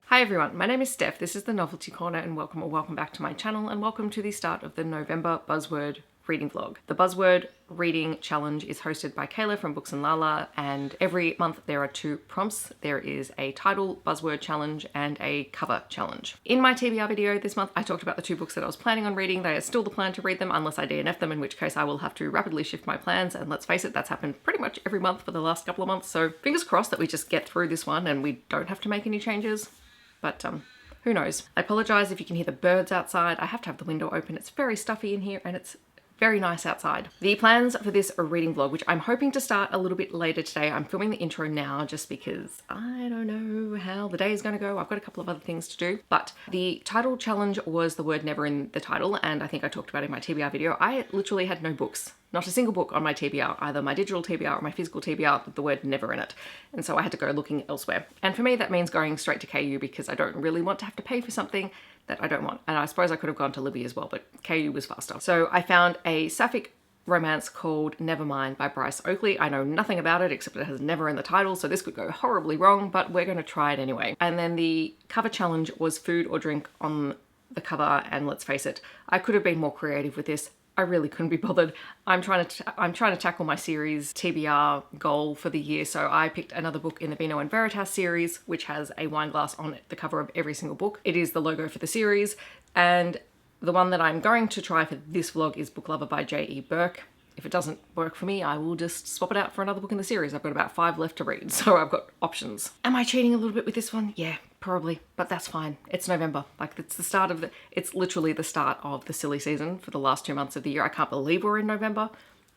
Hi everyone, my name is Steph, this is the Novelty Corner and welcome back to my channel and welcome to the start of the November Buzzword Reading vlog. The Buzzword Reading Challenge is hosted by Kayla from Books and Lala, and every month there are two prompts. There is a title buzzword challenge and a cover challenge. In my TBR video this month I talked about the two books that I was planning on reading. They are still the plan to read them unless I DNF them, in which case I will have to rapidly shift my plans, and let's face it, that's happened pretty much every month for the last couple of months, so fingers crossed that we just get through this one and we don't have to make any changes. But who knows? I apologise if you can hear the birds outside. I have to have the window open. It's very stuffy in here and it's very nice outside. The plans for this reading vlog, which I'm hoping to start a little bit later today. I'm filming the intro now just because I don't know how the day is going to go. I've got a couple of other things to do. But the title challenge was the word never in the title, and I think I talked about it in my TBR video. I literally had no books. Not a single book on my TBR, either my digital TBR or my physical TBR with the word never in it. And so I had to go looking elsewhere. And for me that means going straight to KU because I don't really want to have to pay for something that I don't want. And I suppose I could have gone to Libby as well, but KU was faster. So I found a sapphic romance called Nevermind by Bryce Oakley. I know nothing about it except it has never in the title, so this could go horribly wrong, but we're going to try it anyway. And then the cover challenge was food or drink on the cover, and let's face it, I could have been more creative with this. I really couldn't be bothered. I'm trying to tackle my series TBR goal for the year, so I picked another book in the Vino and Veritas series, which has a wine glass on the cover of every single book. It is the logo for the series, and the one that I'm going to try for this vlog is Book Lover by J.E. Birk. If it doesn't work for me, I will just swap it out for another book in the series. I've got about 5 left to read, so I've got options. Am I cheating a little bit with this one? Yeah, probably, but that's fine. It's November. Like, it's literally the start of the silly season for the last 2 months of the year. I can't believe we're in November,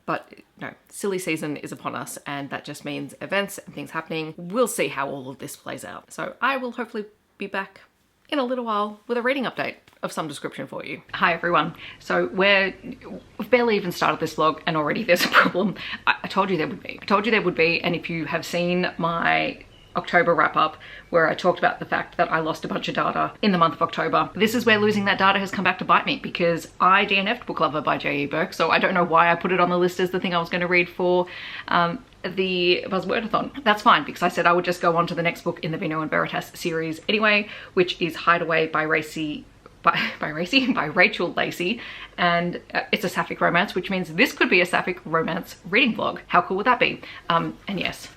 but no, silly season is upon us, and that just means events and things happening. We'll see how all of this plays out. So I will hopefully be back in a little while with a reading update of some description for you. Hi everyone. So we've barely even started this vlog and already there's a problem. I told you there would be. I told you there would be, and if you have seen my October wrap up where I talked about the fact that I lost a bunch of data in the month of October, this is where losing that data has come back to bite me, because I DNF'd Book Lover by J.E. Birk, so I don't know why I put it on the list as the thing I was going to read for the Buzzwordathon. That's fine, because I said I would just go on to the next book in the Vino and Veritas series anyway, which is Hideaway by Rachel Lacey, and it's a sapphic romance, which means this could be a sapphic romance reading vlog. How cool would that be? And yes,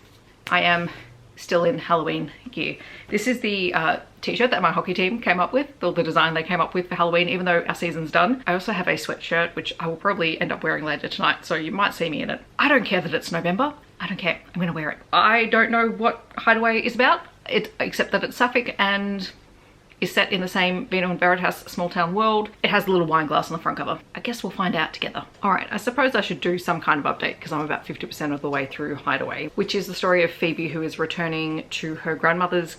I am still in Halloween gear. This is the t-shirt that my hockey team came up with, or the design they came up with for Halloween, even though our season's done. I also have a sweatshirt, which I will probably end up wearing later tonight, so you might see me in it. I don't care that it's November. I don't care. I'm gonna wear it. I don't know what Hideaway is about, except that it's sapphic and is set in the same Vino and Veritas small town world. It has a little wine glass on the front cover. I guess we'll find out together. All right, I suppose I should do some kind of update because I'm about 50% of the way through Hideaway, which is the story of Phoebe, who is returning to her grandmother's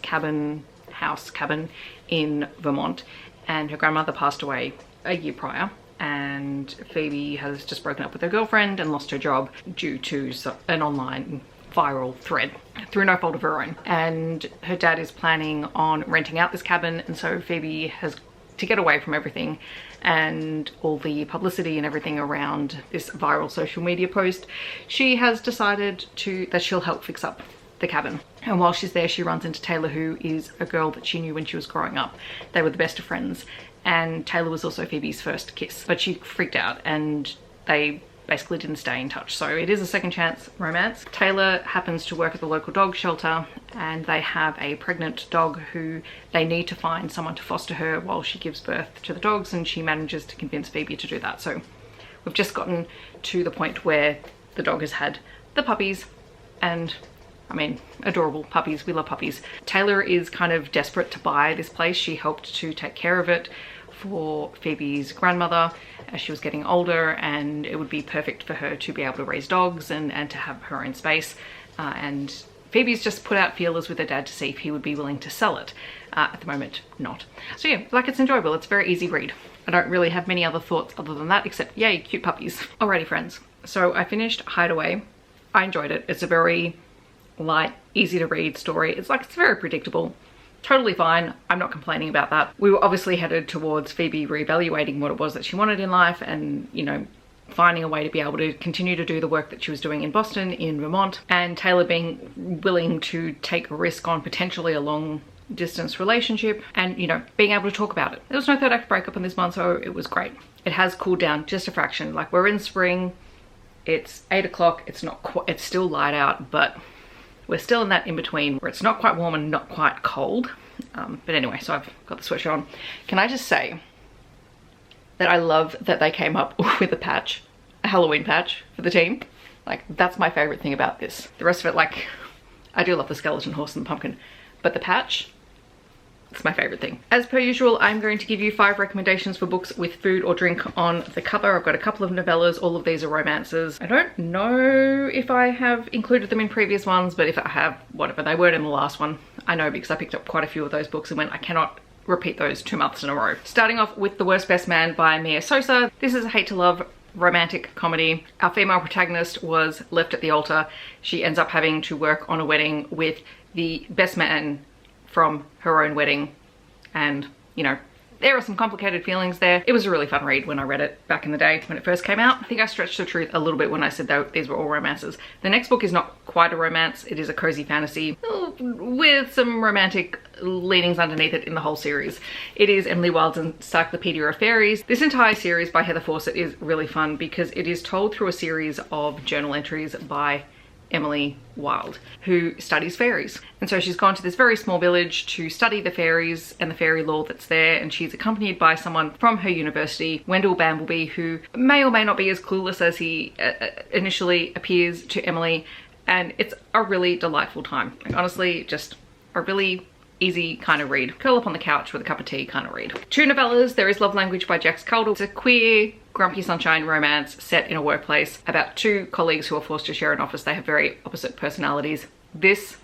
house cabin in Vermont, and her grandmother passed away a year prior, and Phoebe has just broken up with her girlfriend and lost her job due to an online viral thread through no fault of her own, and her dad is planning on renting out this cabin, and so Phoebe has to get away from everything and all the publicity and everything around this viral social media post. She has decided that she'll help fix up the cabin, and while she's there she runs into Taylor, who is a girl that she knew when she was growing up. They were the best of friends, and Taylor was also Phoebe's first kiss, but she freaked out and they basically didn't stay in touch. So it is a second chance romance. Taylor happens to work at the local dog shelter, and they have a pregnant dog who they need to find someone to foster her while she gives birth to the dogs, and she manages to convince Phoebe to do that. So we've just gotten to the point where the dog has had the puppies, and I mean, adorable puppies. We love puppies. Taylor is kind of desperate to buy this place. She helped to take care of it for Phoebe's grandmother as she was getting older, and it would be perfect for her to be able to raise dogs and to have her own space. And Phoebe's just put out feelers with her dad to see if he would be willing to sell it. At the moment, not. So yeah, like, it's enjoyable. It's a very easy read. I don't really have many other thoughts other than that, except yay, cute puppies. Alrighty friends, so I finished Hideaway. I enjoyed it. It's a very light, easy to read story. It's very predictable. Totally fine. I'm not complaining about that. We were obviously headed towards Phoebe reevaluating what it was that she wanted in life, and, you know, finding a way to be able to continue to do the work that she was doing in Boston, in Vermont, and Taylor being willing to take a risk on potentially a long distance relationship and, you know, being able to talk about it. There was no third act breakup in this one, so it was great. It has cooled down just a fraction. Like, we're in spring, it's 8 o'clock, it's still light out, but we're still in that in between where it's not quite warm and not quite cold. But anyway, so I've got the sweatshirt on. Can I just say that I love that they came up with a Halloween patch for the team. Like, that's my favorite thing about this. The rest of it, like, I do love the skeleton horse and the pumpkin, but the patch, it's my favorite thing. As per usual, I'm going to give you 5 recommendations for books with food or drink on the cover. I've got a couple of novellas. All of these are romances. I don't know if I have included them in previous ones, but if I have, whatever. They weren't in the last one. I know, because I picked up quite a few of those books and went, I cannot repeat those 2 months in a row. Starting off with The Worst Best Man by Mia Sosa. This is a hate to love romantic comedy. Our female protagonist was left at the altar. She ends up having to work on a wedding with the best man from her own wedding, and, you know, there are some complicated feelings there. It was a really fun read when I read it back in the day when it first came out. I think I stretched the truth a little bit when I said that these were all romances. The next book is not quite a romance. It is a cozy fantasy with some romantic leanings underneath it in the whole series. It is Emily Wilde's Encyclopaedia of Faeries. This entire series by Heather Fawcett is really fun because it is told through a series of journal entries by Emily Wilde, who studies fairies. And so she's gone to this very small village to study the fairies and the fairy lore that's there, and she's accompanied by someone from her university, Wendell Bambleby, who may or may not be as clueless as he initially appears to Emily, and it's a really delightful time. Like, honestly, just a really easy kind of read. Curl up on the couch with a cup of tea kind of read. 2 novellas. There is Love Language by Jax Calder. It's a queer, grumpy sunshine romance set in a workplace about 2 colleagues who are forced to share an office. They have very opposite personalities. It's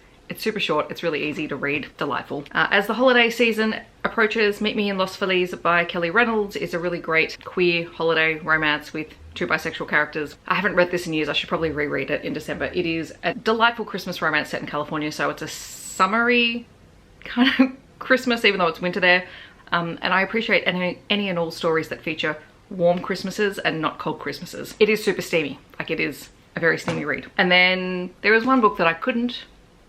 super short, it's really easy to read, delightful. As the holiday season approaches, Meet Me in Los Feliz by Kelly Reynolds is a really great queer holiday romance with 2 bisexual characters. I haven't read this in years. I should probably reread it in December. It is a delightful Christmas romance set in California, so it's a summery kind of Christmas, even though it's winter there. And I appreciate any and all stories that feature warm Christmases and not cold Christmases. It is super steamy. Like, it is a very steamy read. And then there is one book that I couldn't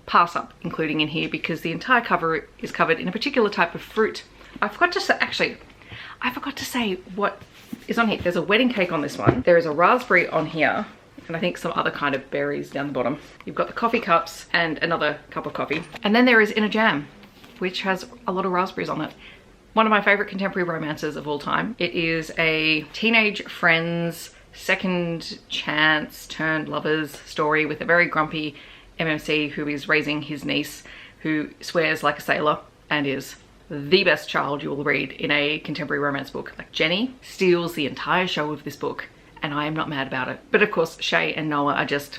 pass up including in here because the entire cover is covered in a particular type of fruit. I forgot to say what is on here. There's a wedding cake on this one. There is a raspberry on here, and I think some other kind of berries down the bottom. You've got the coffee cups and another cup of coffee. And then there is In a Jam, which has a lot of raspberries on it. One of my favorite contemporary romances of all time. It is a teenage friends, second chance turned lovers story with a very grumpy MMC who is raising his niece, who swears like a sailor and is the best child you will read in a contemporary romance book. Like, Jenny steals the entire show of this book, and I am not mad about it. But of course, Shay and Noah are just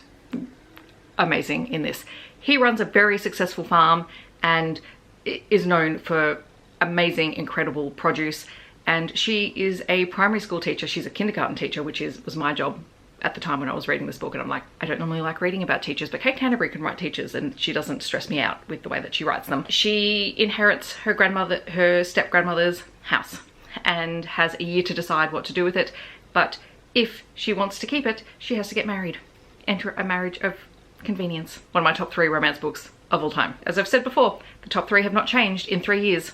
amazing in this. He runs a very successful farm and is known for amazing, incredible produce, and she is a primary school teacher. She's a kindergarten teacher, which was my job at the time when I was reading this book, and I'm like, I don't normally like reading about teachers, but Kate Canterbary can write teachers and she doesn't stress me out with the way that she writes them. She inherits her step-grandmother's house and has a year to decide what to do with it, but if she wants to keep it, she has to get married. Enter a marriage of convenience. One of my top 3 romance books of all time. As I've said before, the top 3 have not changed in 3 years.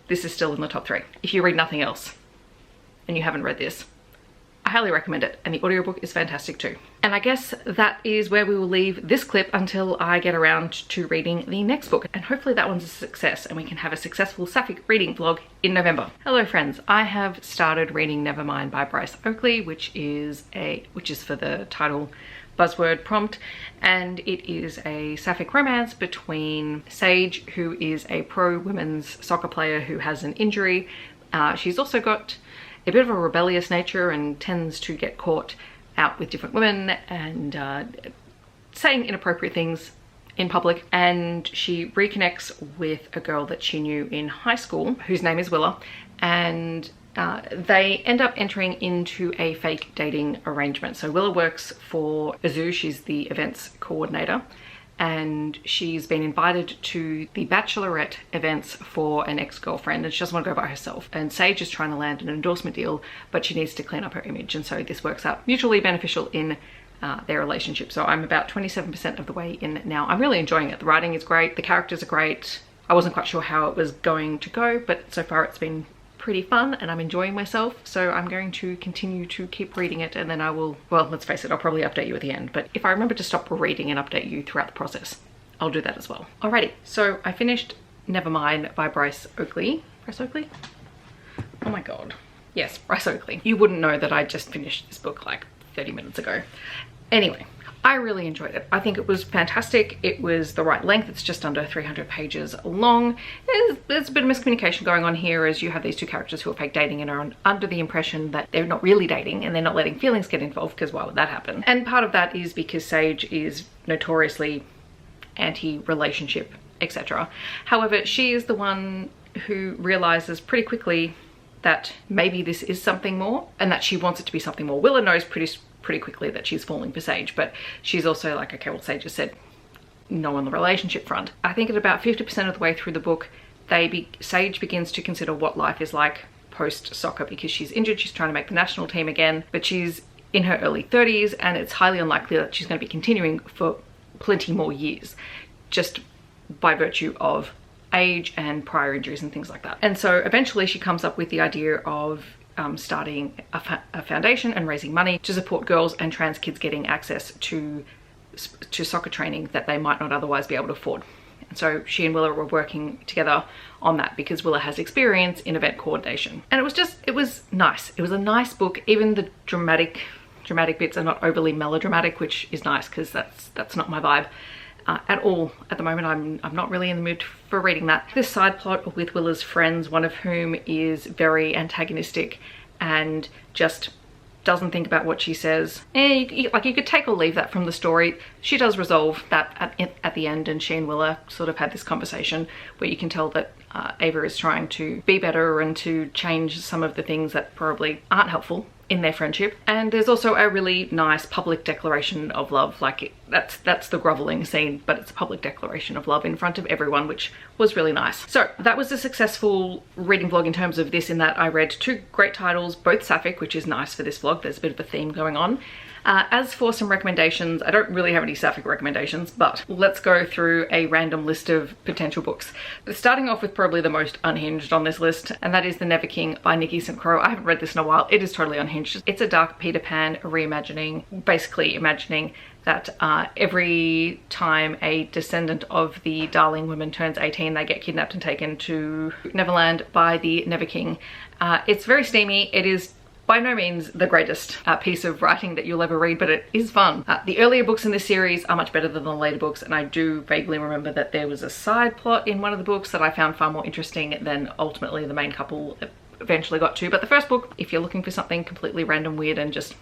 This is still in the top 3. If you read nothing else and you haven't read this, I highly recommend it, and the audiobook is fantastic too. And I guess that is where we will leave this clip until I get around to reading the next book, and hopefully that one's a success and we can have a successful sapphic reading vlog in November. Hello friends, I have started reading Nevermind by Bryce Oakley, which is for the title buzzword prompt, and it is a sapphic romance between Sage, who is a pro women's soccer player who has an injury. She's also got a bit of a rebellious nature and tends to get caught out with different women and saying inappropriate things in public, and she reconnects with a girl that she knew in high school whose name is Willa, and they end up entering into a fake dating arrangement. So Willa works for Azu, she's the events coordinator, and she's been invited to the bachelorette events for an ex-girlfriend, and she doesn't want to go by herself. And Sage is trying to land an endorsement deal, but she needs to clean up her image, and so this works out mutually beneficial in their relationship. So I'm about 27% of the way in now. I'm really enjoying it. The writing is great, the characters are great, I wasn't quite sure how it was going to go, but so far it's been pretty fun and I'm enjoying myself. So I'm going to continue to keep reading it, and then I will, well, let's face it, I'll probably update you at the end. But if I remember to stop reading and update you throughout the process, I'll do that as well. Alrighty, so I finished Nevermind by Bryce Oakley. Bryce Oakley? Oh my god. Yes, Bryce Oakley. You wouldn't know that I just finished this book like 30 minutes ago. Anyway, I really enjoyed it. I think it was fantastic. It was the right length. It's just under 300 pages long. There's a bit of miscommunication going on here, as you have these two characters who are fake dating and are under the impression that they're not really dating, and they're not letting feelings get involved, because why would that happen? And part of that is because Sage is notoriously anti-relationship, etc. However, she is the one who realizes pretty quickly that maybe this is something more, and that she wants it to be something more. Willa knows pretty quickly that she's falling for Sage, but she's also like, okay, well, Sage just said no on the relationship front. I think at about 50% of the way through the book, Sage begins to consider what life is like post-soccer, because she's injured. She's trying to make the national team again, but she's in her early 30s, and it's highly unlikely that she's going to be continuing for plenty more years, just by virtue of age and prior injuries and things like that. And so eventually she comes up with the idea of starting a foundation and raising money to support girls and trans kids getting access to soccer training that they might not otherwise be able to afford. And so she and Willa were working together on that, because Willa has experience in event coordination. And it was nice. It was a nice book. Even the dramatic bits are not overly melodramatic, which is nice, because that's not my vibe at all at the moment. I'm not really in the mood for reading that. This side plot with Willa's friends, one of whom is very antagonistic and just doesn't think about what she says. You could take or leave that from the story. She does resolve that at the end, and she and Willa sort of had this conversation where you can tell that Ava is trying to be better and to change some of the things that probably aren't helpful in their friendship. And there's also a really nice public declaration of love. Like, that's the groveling scene, but it's a public declaration of love in front of everyone, which was really nice. So that was a successful reading vlog in terms of this, in that I read two great titles, both sapphic, which is nice for this vlog. There's a bit of a theme going on. As for some recommendations, I don't really have any sapphic recommendations, but let's go through a random list of potential books. Starting off with probably the most unhinged on this list, and that is The Never King by Nikki St. Crow. I haven't read this in a while. It is totally unhinged. It's a dark Peter Pan reimagining, basically imagining that every time a descendant of the Darling women turns 18, they get kidnapped and taken to Neverland by the Never King. It's very steamy. It is by no means the greatest piece of writing that you'll ever read, but it is fun. The earlier books in this series are much better than the later books, and I do vaguely remember that there was a side plot in one of the books that I found far more interesting than ultimately the main couple eventually got to. But the first book, if you're looking for something completely random, weird, and just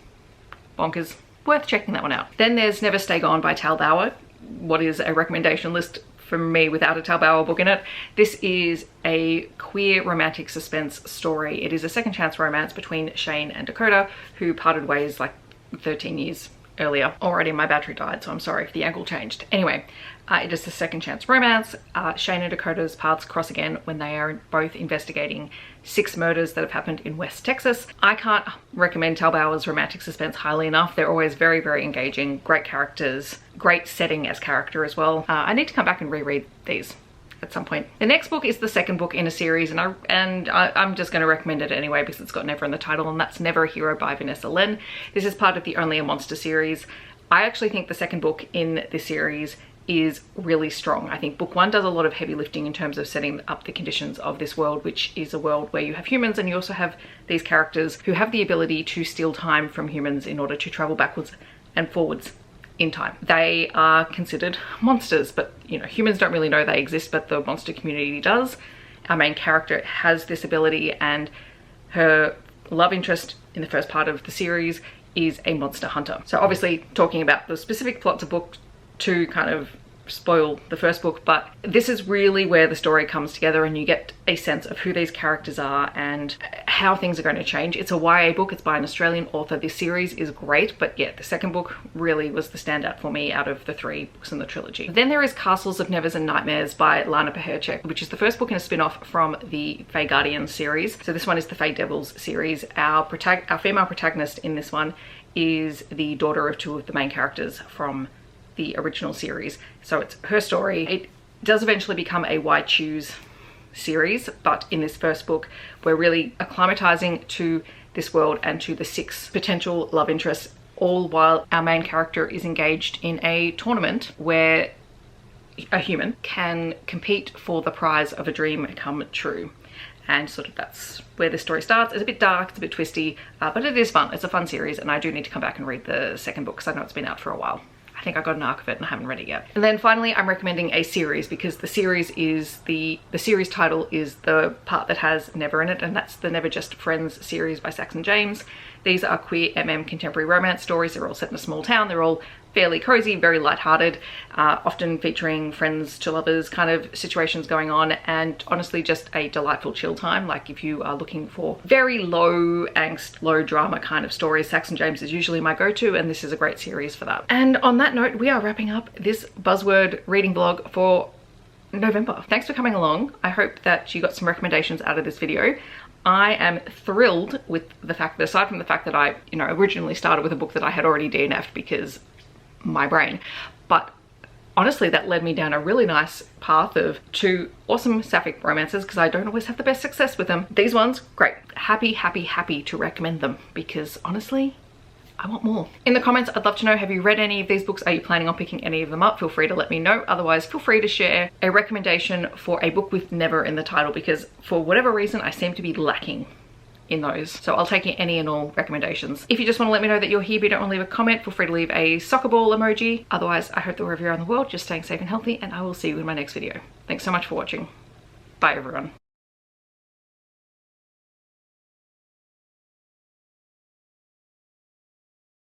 bonkers, worth checking that one out. Then there's Never Stay Gone by Tal Bauer. What is a recommendation list from me without a Tal Bauer book in it? This is a queer romantic suspense story. It is a second chance romance between Shane and Dakota, who parted ways like 13 years earlier. Already my battery died, so I'm sorry if the angle changed. Anyway, it is a second chance romance. Shane and Dakota's paths cross again when they are both investigating 6 murders that have happened in West Texas. I can't recommend Tal Bauer's romantic suspense highly enough. They're always very, very engaging, great characters, great setting as character as well. I need to come back and reread these at some point. The next book is the second book in a series, and I'm just going to recommend it anyway because it's got Never in the title, and that's Never a Hero by Vanessa Len. This is part of the Only a Monster series. I actually think the second book in this series is really strong. I think book 1 does a lot of heavy lifting in terms of setting up the conditions of this world, which is a world where you have humans and you also have these characters who have the ability to steal time from humans in order to travel backwards and forwards in time. They are considered monsters, but you know, humans don't really know they exist, but the monster community does. Our main character has this ability, and her love interest in the first part of the series is a monster hunter. So obviously talking about the specific plots of book 2 kind of spoil the first book, but this is really where the story comes together and you get a sense of who these characters are and how things are going to change. It's a YA book. It's by an Australian author. This series is great, but yeah, the second book really was the standout for me out of the 3 books in the trilogy. Then there is Castles of Nevers and Nightmares by Lana Pecherczyk, which is the first book in a spin-off from the Fae Guardians series. So this one is the Fae Devils series. Our female protagonist in this one is the daughter of 2 of the main characters from the original series. So it's her story. It does eventually become a Why Choose series, but in this first book we're really acclimatizing to this world and to the 6 potential love interests, all while our main character is engaged in a tournament where a human can compete for the prize of a dream come true. And sort of that's where the story starts. It's a bit dark, it's a bit twisty, but it is fun. It's a fun series, and I do need to come back and read the second book because I know it's been out for a while. I think I got an arc of it and I haven't read it yet. And then finally, I'm recommending a series because the series is the series title is the part that has never in it, and that's the Never Just Friends series by Saxon James. These are queer contemporary romance stories. They're all set in a small town. They're all fairly cozy, very lighthearted, often featuring friends to lovers kind of situations going on, and honestly just a delightful chill time. Like if you are looking for very low angst, low drama kind of stories, Saxon James is usually my go-to, and this is a great series for that. And on that note, we are wrapping up this buzzword reading vlog for November. Thanks for coming along. I hope that you got some recommendations out of this video. I am thrilled with the fact that, aside from the fact that I, originally started with a book that I had already DNF'd because my brain, but honestly that led me down a really nice path of 2 awesome sapphic romances, because I don't always have the best success with them. These ones, great. Happy to recommend them because honestly, I want more. In the comments, I'd love to know, have you read any of these books? Are you planning on picking any of them up? Feel free to let me know. Otherwise, feel free to share a recommendation for a book with never in the title, because for whatever reason, I seem to be lacking in those. So I'll take any and all recommendations. If you just want to let me know that you're here but you don't want to leave a comment, feel free to leave a soccer ball emoji. Otherwise, I hope that wherever you're in the world, just staying safe and healthy, and I will see you in my next video. Thanks so much for watching. Bye everyone.